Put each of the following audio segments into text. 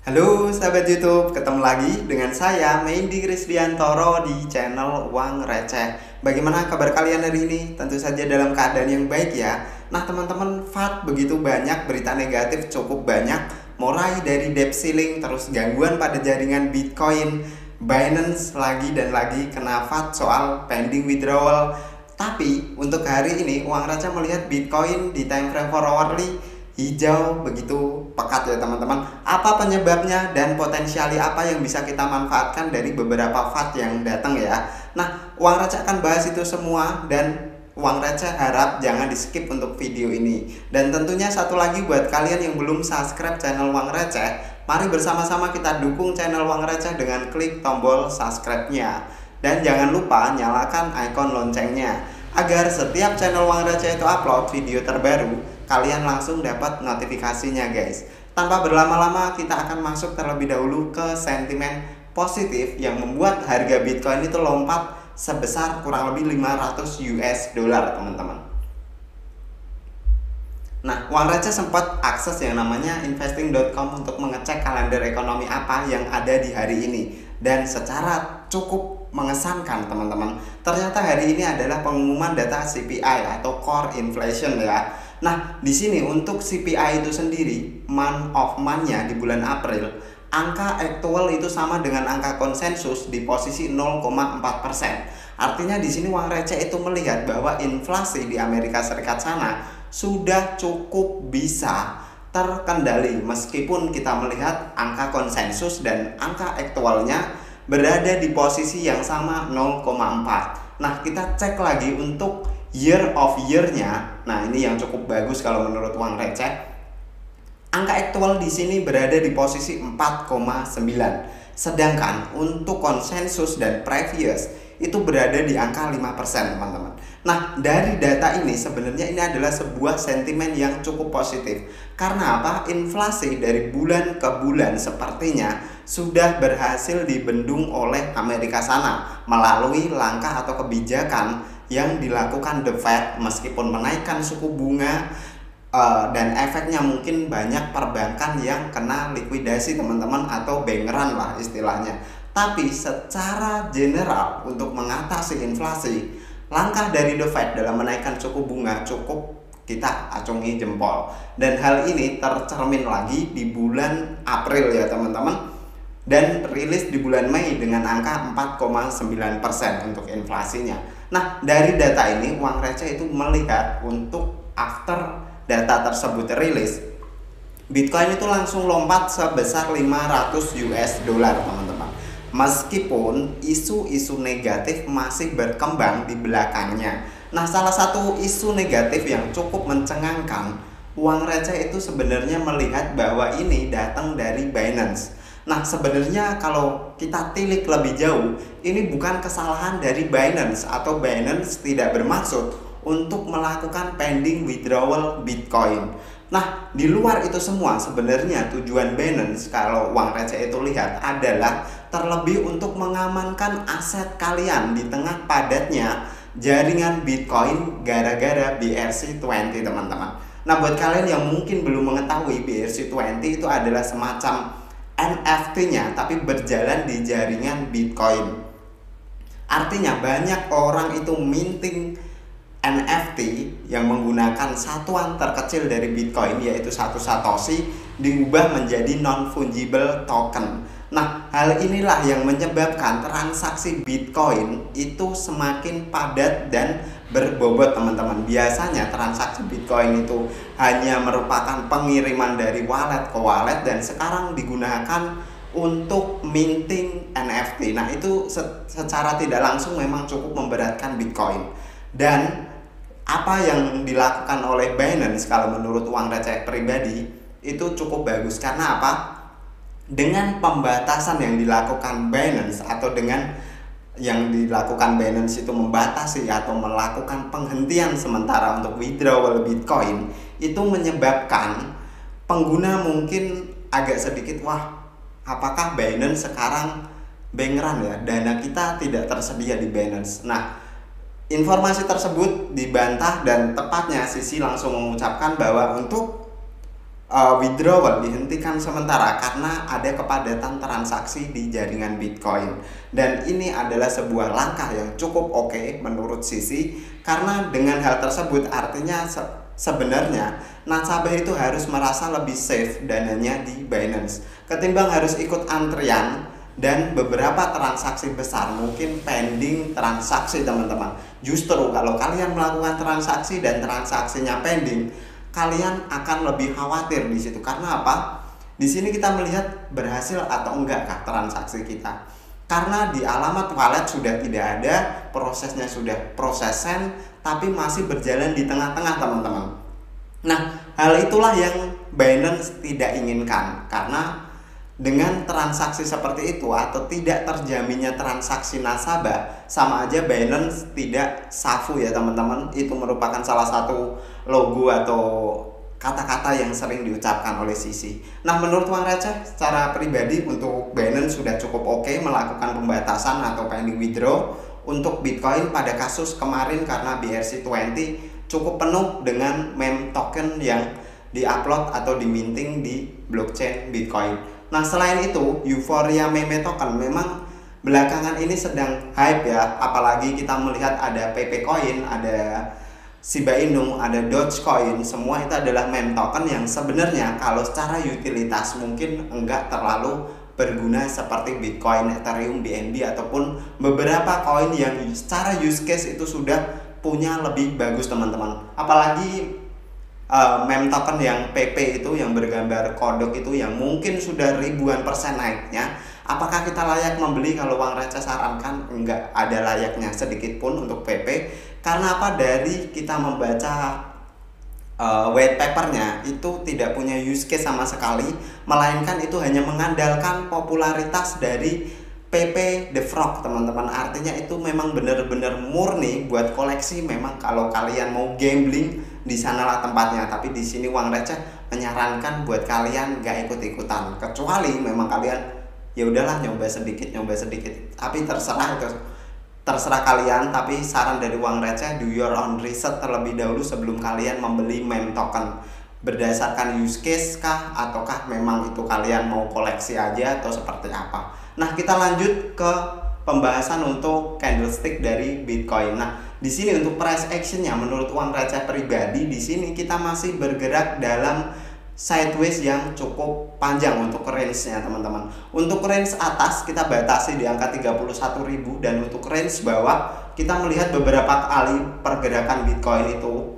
Halo sahabat YouTube, ketemu lagi dengan saya Mendy Krisdiantoro di channel Uang Receh. Bagaimana kabar kalian hari ini? Tentu saja dalam keadaan yang baik ya. Nah teman-teman, FAT begitu banyak, berita negatif cukup banyak. Mulai dari debt ceiling, terus gangguan pada jaringan Bitcoin, Binance lagi dan lagi kena FAT soal pending withdrawal. Tapi untuk hari ini Uang Receh melihat Bitcoin di time frame hourly hijau begitu pekat ya teman-teman. Apa penyebabnya dan potensiali apa yang bisa kita manfaatkan dari beberapa FAT yang datang ya. Nah, Uang Receh akan bahas itu semua dan Uang Receh harap jangan di skip untuk video ini. Dan tentunya satu lagi buat kalian yang belum subscribe channel Uang Receh, mari bersama-sama kita dukung channel Uang Receh dengan klik tombol subscribe-nya. Dan jangan lupa nyalakan icon loncengnya agar setiap channel Uang Receh itu upload video terbaru, kalian langsung dapat notifikasinya guys. Tanpa berlama-lama kita akan masuk terlebih dahulu ke sentimen positif yang membuat harga Bitcoin itu lompat sebesar kurang lebih 500 US dollar teman-teman. Nah, Uang Receh sempat akses yang namanya investing.com untuk mengecek kalender ekonomi apa yang ada di hari ini. Dan secara cukup mengesankan teman-teman, ternyata hari ini adalah pengumuman data CPI atau Core Inflation ya. Nah, di sini untuk CPI itu sendiri, month of month-nya di bulan April, angka aktual itu sama dengan angka konsensus di posisi 0,4%. Artinya di sini Uang Receh itu melihat bahwa inflasi di Amerika Serikat sana sudah cukup bisa terkendali meskipun kita melihat angka konsensus dan angka aktualnya berada di posisi yang sama 0,4. Nah, kita cek lagi untuk year of year-nya. Nah, ini yang cukup bagus kalau menurut Uang Receh. Angka aktual di sini berada di posisi 4,9. Sedangkan untuk konsensus dan previous itu berada di angka 5%, teman-teman. Nah, dari data ini sebenarnya ini adalah sebuah sentimen yang cukup positif. Karena apa? Inflasi dari bulan ke bulan sepertinya sudah berhasil dibendung oleh Amerika sana melalui langkah atau kebijakan yang dilakukan The Fed meskipun menaikkan suku bunga dan efeknya mungkin banyak perbankan yang kena likuidasi teman-teman atau bangeran lah istilahnya. Tapi secara general untuk mengatasi inflasi, langkah dari The Fed dalam menaikkan suku bunga cukup kita acungi jempol. Dan hal ini tercermin lagi di bulan April ya teman-teman, dan rilis di bulan Mei dengan angka 4,9% untuk inflasinya. Nah, dari data ini Uang Receh itu melihat untuk after data tersebut rilis, Bitcoin itu langsung lompat sebesar 500 US dollar teman-teman. Meskipun isu-isu negatif masih berkembang di belakangnya. Nah, salah satu isu negatif yang cukup mencengangkan, Uang Receh itu sebenarnya melihat bahwa ini datang dari Binance. Nah, sebenarnya kalau kita tilik lebih jauh, ini bukan kesalahan dari Binance atau Binance tidak bermaksud untuk melakukan pending withdrawal Bitcoin. Nah, di luar itu semua sebenarnya tujuan Binance kalau Uang Receh itu lihat adalah terlebih untuk mengamankan aset kalian di tengah padatnya jaringan Bitcoin gara-gara BRC20 teman-teman. Nah, buat kalian yang mungkin belum mengetahui, BRC20 itu adalah semacam NFT-nya tapi berjalan di jaringan Bitcoin. Artinya banyak orang itu minting NFT yang menggunakan satuan terkecil dari Bitcoin yaitu 1 Satoshi diubah menjadi non-fungible token. Nah, hal inilah yang menyebabkan transaksi Bitcoin itu semakin padat dan berbobot teman-teman. Biasanya transaksi Bitcoin itu hanya merupakan pengiriman dari wallet ke wallet dan sekarang digunakan untuk minting NFT. Nah, itu secara tidak langsung memang cukup memberatkan Bitcoin. Dan apa yang dilakukan oleh Binance kalau menurut Uang Receh pribadi itu cukup bagus. Karena apa? Dengan pembatasan yang dilakukan Binance atau dengan yang dilakukan Binance itu membatasi atau melakukan penghentian sementara untuk withdrawal Bitcoin, itu menyebabkan pengguna mungkin agak sedikit, wah apakah Binance sekarang bangeran ya, dana kita tidak tersedia di Binance. Nah, informasi tersebut dibantah dan tepatnya Sisi langsung mengucapkan bahwa untuk withdrawal dihentikan sementara karena ada kepadatan transaksi di jaringan Bitcoin. Dan ini adalah sebuah langkah yang cukup oke menurut Sisi, karena dengan hal tersebut artinya sebenarnya nasabah itu harus merasa lebih safe dananya di Binance ketimbang harus ikut antrian dan beberapa transaksi besar mungkin pending transaksi teman-teman. Justru kalau kalian melakukan transaksi dan transaksinya pending, kalian akan lebih khawatir di situ. Karena apa? Di sini kita melihat berhasil atau enggak transaksi kita. Karena di alamat wallet sudah tidak ada, prosesnya sudah proses send, tapi masih berjalan di tengah-tengah teman-teman. Nah, hal itulah yang Binance tidak inginkan, karena dengan transaksi seperti itu atau tidak terjaminnya transaksi nasabah, sama aja Binance tidak safu ya teman-teman. Itu merupakan salah satu logo atau kata-kata yang sering diucapkan oleh Sisi. Nah, menurut uang receh secara pribadi untuk Binance sudah cukup oke melakukan pembatasan atau pending withdraw untuk Bitcoin pada kasus kemarin, karena BRC20 cukup penuh dengan meme token yang diupload atau diminting di blockchain Bitcoin. Nah, selain itu, euforia meme token memang belakangan ini sedang hype ya. Apalagi kita melihat ada PP Coin, ada Shiba Inu, ada Dogecoin. Semua itu adalah meme token yang sebenarnya kalau secara utilitas mungkin enggak terlalu berguna seperti Bitcoin, Ethereum, BNB ataupun beberapa koin yang secara use case itu sudah punya lebih bagus teman-teman. Apalagi meme token yang PP itu yang bergambar kodok itu yang mungkin sudah ribuan persen naiknya. Apakah kita layak membeli? Kalau uang receh sarankan enggak ada layaknya sedikit pun untuk PP. Karena apa? Dari kita membaca white papernya itu tidak punya use case sama sekali, melainkan itu hanya mengandalkan popularitas dari PP The Frog teman-teman. Artinya itu memang benar-benar murni buat koleksi. Memang kalau kalian mau gambling di sanalah tempatnya, tapi di sini uang receh menyarankan buat kalian gak ikut-ikutan, kecuali memang kalian ya udahlah nyoba sedikit, tapi terserah kalian. Tapi saran dari uang receh, do your own research terlebih dahulu sebelum kalian membeli meme token. Berdasarkan use case kah, ataukah memang itu kalian mau koleksi aja atau seperti apa. Nah, kita lanjut ke pembahasan untuk candlestick dari Bitcoin. Nah, di sini untuk price actionnya menurut uang receh pribadi, di sini kita masih bergerak dalam sideways yang cukup panjang untuk range-nya teman-teman. Untuk range atas kita batasi di angka 31.000 dan untuk range bawah kita melihat beberapa kali pergerakan Bitcoin itu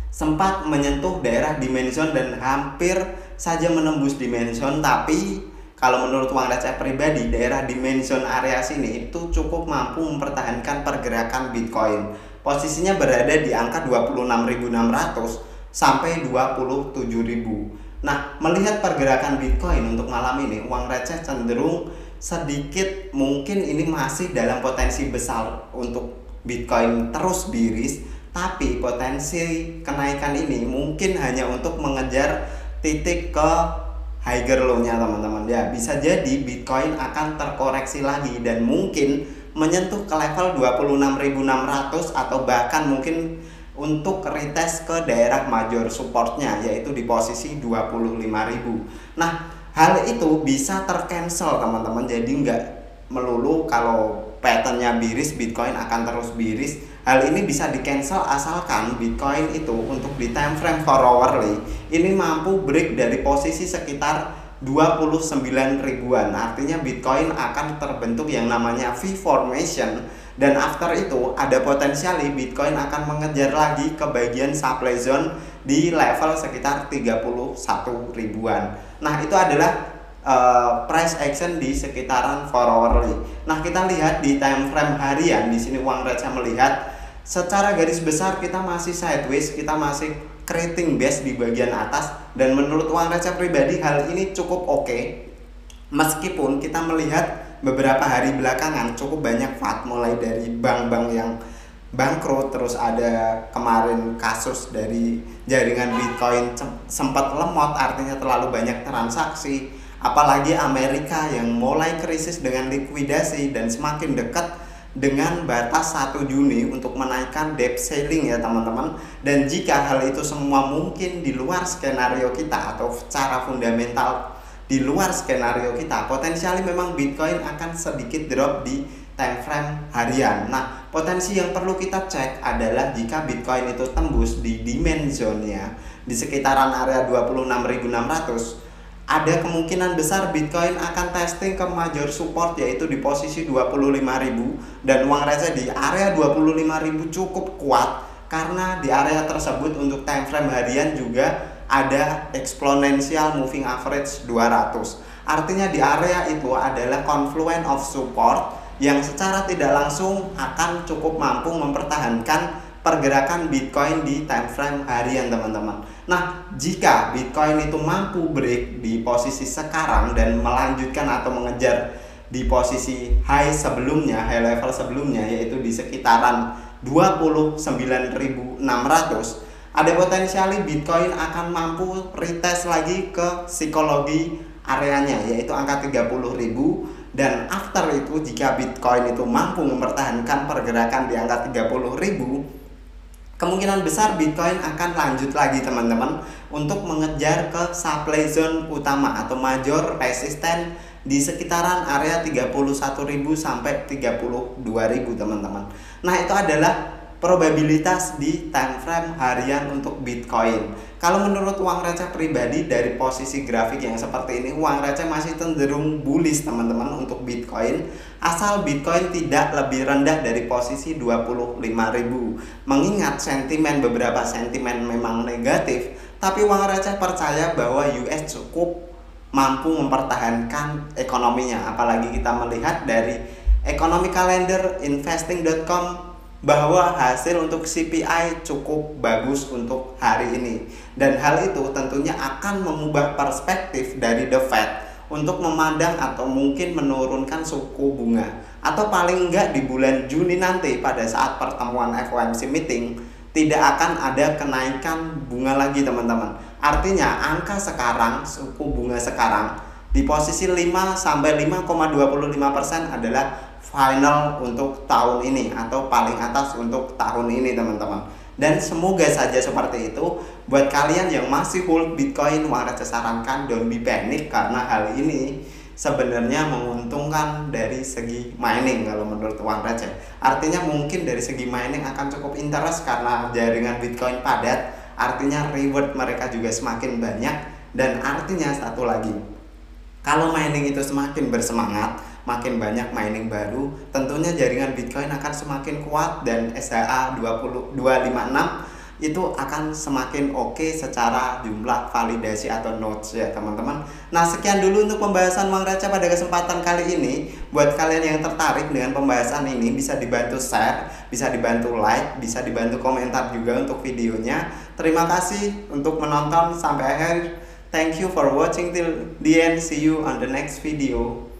sempat menyentuh daerah dimension dan hampir saja menembus dimension. Tapi kalau menurut uang receh pribadi, daerah dimension area sini itu cukup mampu mempertahankan pergerakan Bitcoin. Posisinya berada di angka 26.600 sampai 27.000. Nah, melihat pergerakan Bitcoin untuk malam ini, uang receh cenderung sedikit mungkin ini masih dalam potensi besar untuk Bitcoin terus biris, tapi potensi kenaikan ini mungkin hanya untuk mengejar titik ke higher low-nya teman-teman ya. Bisa jadi Bitcoin akan terkoreksi lagi dan mungkin menyentuh ke level 26.600 atau bahkan mungkin untuk retest ke daerah major supportnya, yaitu di posisi 25.000. Nah, hal itu bisa tercancel teman-teman. Jadi nggak melulu kalau patternnya biris Bitcoin akan terus biris. Hal ini bisa di cancel asalkan Bitcoin itu untuk di time frame 4 hourly ini mampu break dari posisi sekitar 29 ribuan. Artinya Bitcoin akan terbentuk yang namanya V formation, dan after itu ada potensial Bitcoin akan mengejar lagi ke bagian supply zone di level sekitar 31 ribuan. Nah, itu adalah price action di sekitaran 4 hourly. Nah, kita lihat di time frame harian. Di sini uang receh melihat secara garis besar kita masih sideways, kita masih creating base di bagian atas, dan menurut uang receh pribadi hal ini cukup oke. Meskipun kita melihat beberapa hari belakangan cukup banyak FAT, mulai dari bank-bank yang bangkrut, terus ada kemarin kasus dari jaringan Bitcoin sempat lemot, artinya terlalu banyak transaksi. Apalagi Amerika yang mulai krisis dengan likuidasi dan semakin dekat dengan batas 1 Juni untuk menaikkan debt ceiling ya teman-teman. Dan jika hal itu semua mungkin di luar skenario kita atau secara fundamental di luar skenario kita, potensial memang Bitcoin akan sedikit drop di time frame harian. Nah, potensi yang perlu kita cek adalah jika Bitcoin itu tembus di demand zone-nya di sekitaran area 26.600, ada kemungkinan besar Bitcoin akan testing ke major support yaitu di posisi 25.000, dan uang receh di area 25.000 cukup kuat karena di area tersebut untuk time frame harian juga ada exponential moving average 200. Artinya di area itu adalah confluence of support yang secara tidak langsung akan cukup mampu mempertahankan pergerakan Bitcoin di time frame harian teman-teman. Nah, jika Bitcoin itu mampu break di posisi sekarang dan melanjutkan atau mengejar di posisi high sebelumnya, high level sebelumnya yaitu di sekitaran 29.600, ada potensial Bitcoin akan mampu retest lagi ke psikologi areanya yaitu angka 30.000. Dan after itu jika Bitcoin itu mampu mempertahankan pergerakan di angka 30.000, kemungkinan besar Bitcoin akan lanjut lagi teman-teman untuk mengejar ke supply zone utama atau major resisten di sekitaran area 31.000 sampai 32.000 teman-teman. Nah, itu adalah probabilitas di time frame harian untuk Bitcoin. Kalau menurut uang receh pribadi dari posisi grafik yang seperti ini, uang receh masih cenderung bullish teman-teman untuk Bitcoin, asal Bitcoin tidak lebih rendah dari posisi 25.000. Mengingat beberapa sentimen memang negatif, tapi uang receh percaya bahwa US cukup mampu mempertahankan ekonominya. Apalagi kita melihat dari ekonomi kalender investing.com bahwa hasil untuk CPI cukup bagus untuk hari ini, dan hal itu tentunya akan mengubah perspektif dari The Fed untuk memandang atau mungkin menurunkan suku bunga, atau paling enggak di bulan Juni nanti pada saat pertemuan FOMC meeting tidak akan ada kenaikan bunga lagi teman-teman. Artinya angka sekarang, suku bunga sekarang di posisi 5 sampai 5,25% adalah final untuk tahun ini atau paling atas untuk tahun ini teman-teman. Dan semoga saja seperti itu. Buat kalian yang masih hold Bitcoin, uang receh sarankan don't be panic, karena hal ini sebenarnya menguntungkan dari segi mining kalau menurut uang receh. Artinya mungkin dari segi mining akan cukup interest karena jaringan Bitcoin padat, artinya reward mereka juga semakin banyak. Dan artinya satu lagi, kalau mining itu semakin bersemangat, makin banyak mining baru, tentunya jaringan Bitcoin akan semakin kuat dan SHA 256 itu akan semakin oke secara jumlah validasi atau nodes ya teman-teman. Nah, sekian dulu untuk pembahasan uang receh pada kesempatan kali ini. Buat kalian yang tertarik dengan pembahasan ini, bisa dibantu share, bisa dibantu like, bisa dibantu komentar juga untuk videonya. Terima kasih untuk menonton sampai akhir. Thank you for watching till the end. See you on the next video.